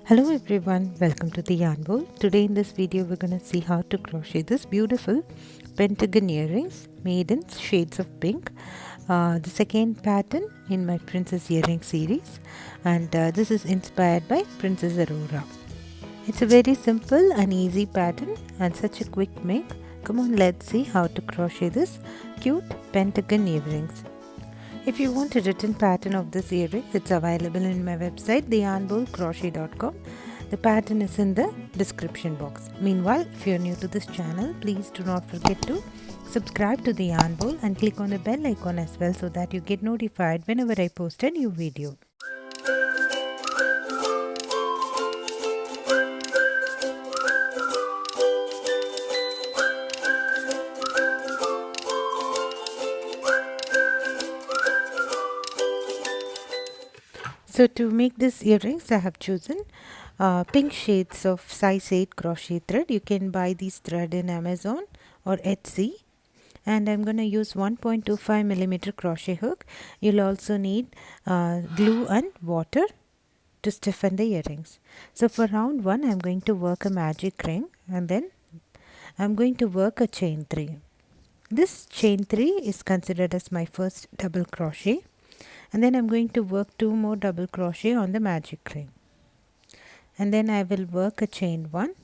Hello everyone, welcome to the yarn bowl. Today in this video we're going to see how to crochet this beautiful pentagon earrings made in shades of pink. The second pattern in my princess earring series, and this is inspired by Princess Aurora. It's a very simple and easy pattern and such a quick make. Come on, let's see how to crochet this cute pentagon earrings. If you want a written pattern of this earrings, it's available in my website theyarnbowlcrochet.com. The pattern is in the description box. Meanwhile, if you're new to this channel, please do not forget to subscribe to the Yarn Bowl and click on the bell icon as well so that you get notified whenever I post a new video. So to make this earrings, I have chosen pink shades of size 8 crochet thread. You can buy these thread in Amazon or Etsy. And I'm going to use 1.25 millimeter crochet hook. You'll also need glue and water to stiffen the earrings. So for round 1, I'm going to work a magic ring and then I'm going to work a chain 3. This chain 3 is considered as my first double crochet. And then I'm going to work 2 more double crochet on the magic ring, and then I will work a chain 1,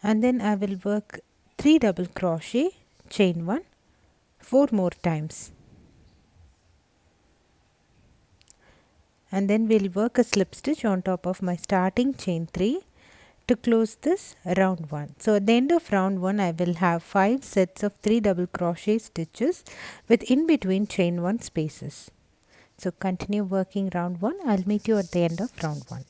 and then I will work 3 double crochet, chain 1 4 more times, and then we'll work a slip stitch on top of my starting chain 3 to close this round 1. So at the end of round 1, I will have 5 sets of 3 double crochet stitches with in between chain 1 spaces. So continue working round 1. I'll meet you at the end of round 1.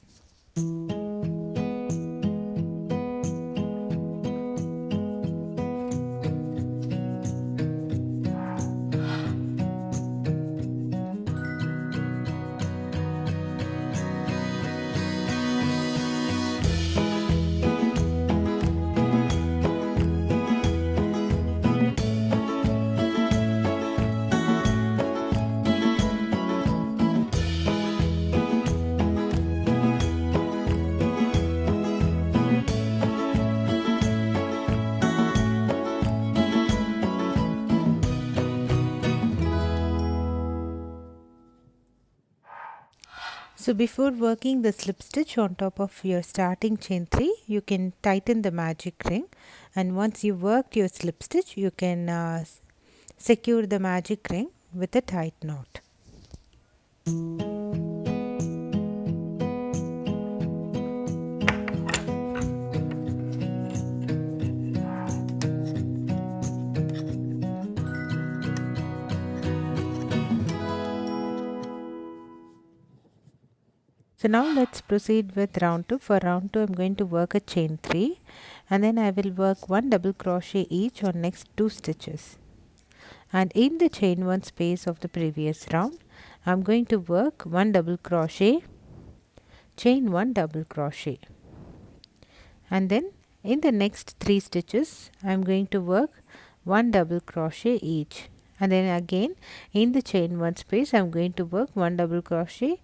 So before working the slip stitch on top of your starting chain 3, you can tighten the magic ring, and once you worked your slip stitch, you can secure the magic ring with a tight knot. So now let's proceed with round 2. For round 2, I'm going to work a chain 3 and then I will work 1 double crochet each on next 2 stitches. And in the chain 1 space of the previous round, I'm going to work 1 double crochet, chain 1 double crochet. And then in the next 3 stitches, I'm going to work 1 double crochet each. And then again in the chain 1 space, I'm going to work 1 double crochet,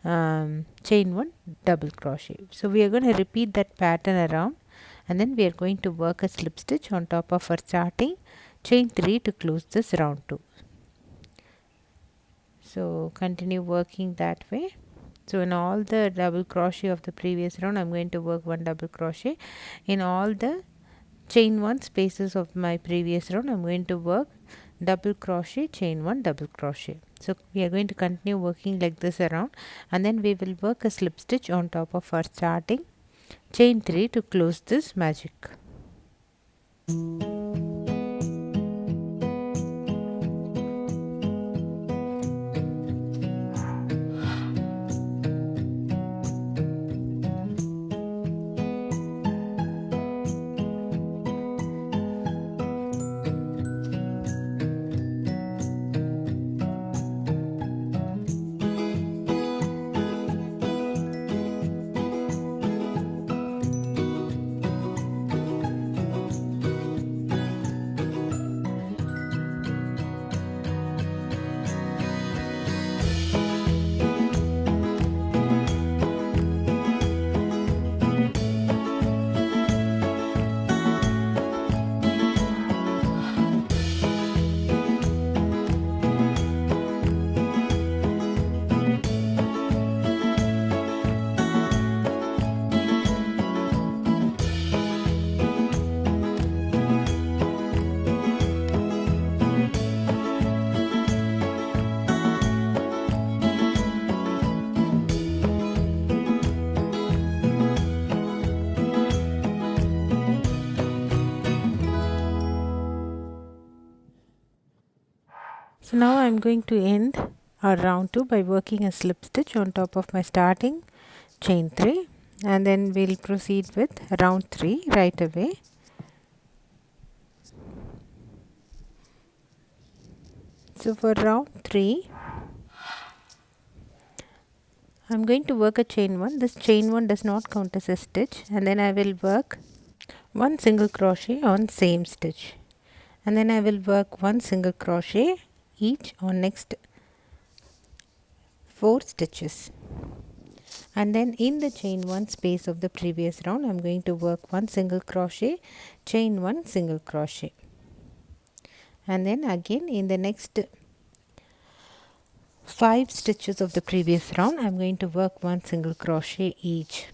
chain 1 double crochet. So we are going to repeat that pattern around, and then we are going to work a slip stitch on top of our starting chain 3 to close this round 2. So continue working that way. So in all the double crochet of the previous round, I'm going to work 1 double crochet. In all the chain 1 spaces of my previous round, I'm going to work double crochet, chain 1 double crochet. So we are going to continue working like this around, and then we will work a slip stitch on top of our starting chain 3 to close this magic. So now I'm going to end our round 2 by working a slip stitch on top of my starting chain 3, and then we'll proceed with round 3 right away. So for round 3 I'm going to work a chain 1. This chain 1 does not count as a stitch, and then I will work one single crochet on same stitch, and then I will work one single crochet each on next 4 stitches, and then in the chain 1 space of the previous round I'm going to work one single crochet, chain 1 single crochet, and then again in the next 5 stitches of the previous round I'm going to work one single crochet each,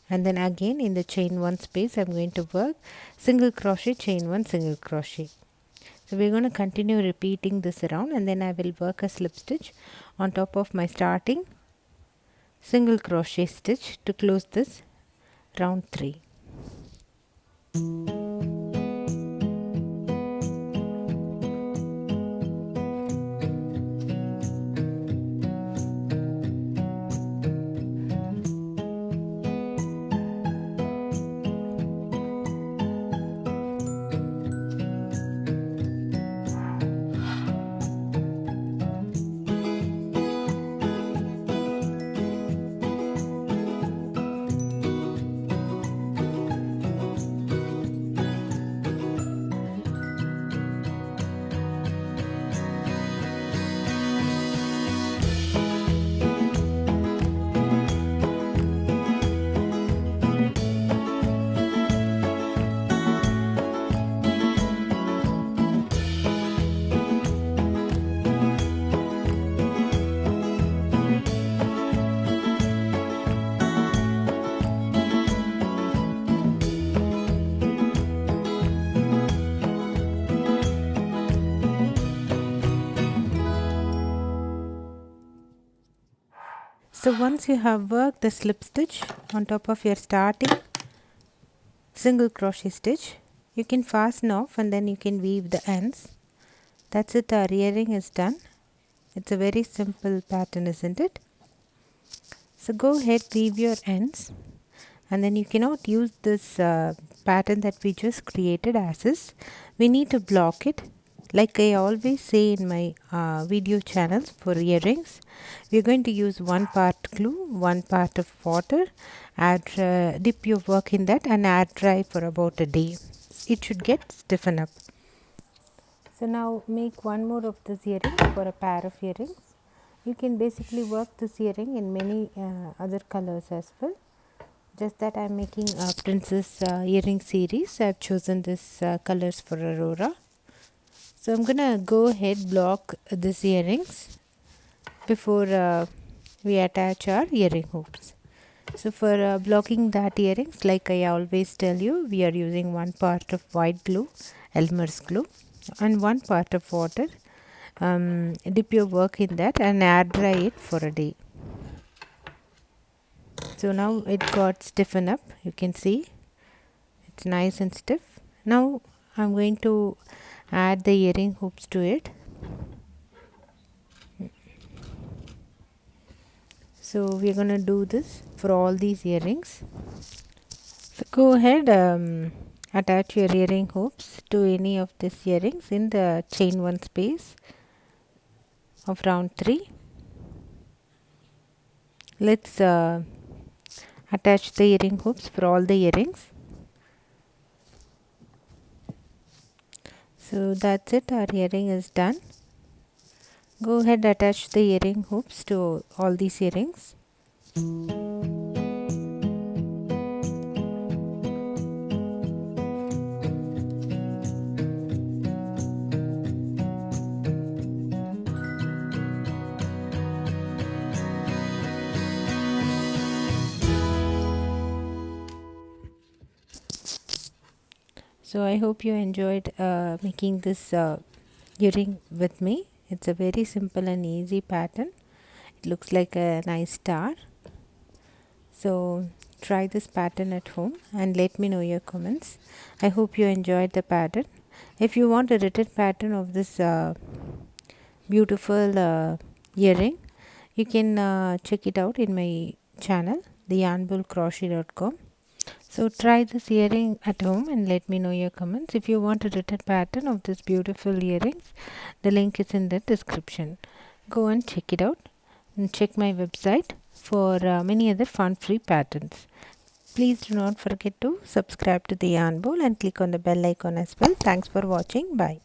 and then again in the chain 1 space I'm going to work single crochet, chain 1 single crochet. So we're going to continue repeating this around, and then I will work a slip stitch on top of my starting single crochet stitch to close this round 3. So once you have worked the slip stitch on top of your starting single crochet stitch, you can fasten off and then you can weave the ends. That's it, our earring is done. It's a very simple pattern, isn't it? So go ahead, weave your ends, and then you cannot use this pattern that we just created as is. We need to block it. Like I always say in my video channels for earrings, we're going to use one part glue, one part of water, dip your work in that and air dry for about a day. It should get stiffen up. So now make one more of this earring for a pair of earrings. You can basically work this earring in many other colors as well. Just that I'm making a princess earring series. I've chosen this colors for Aurora. So I'm gonna go ahead block these earrings before we attach our earring hoops. So for blocking that earrings, like I always tell you, we are using one part of white glue, Elmer's glue, and one part of water. Dip your work in that and air dry it for a day. So now it got stiffened up. You can see it's nice and stiff. Now I'm going to add the earring hoops to it. So we're going to do this for all these earrings. So go ahead, attach your earring hoops to any of these earrings in the chain 1 space of round 3. Let's attach the earring hoops for all the earrings. So that's it, our earring is done. Go ahead, attach the earring hoops to all these earrings. So I hope you enjoyed making this earring with me. It's a very simple and easy pattern. It looks like a nice star. So try this pattern at home and let me know your comments. I hope you enjoyed the pattern. If you want a written pattern of this beautiful earring. You can check it out in my channel, theyarnbowlcrochet.com. So try this earring at home and let me know your comments. If you want a written pattern of this beautiful earrings, the link is in the description. Go and check it out and check my website for many other fun free patterns. Please do not forget to subscribe to the Yarn Bowl and click on the bell icon as well. Thanks for watching. Bye.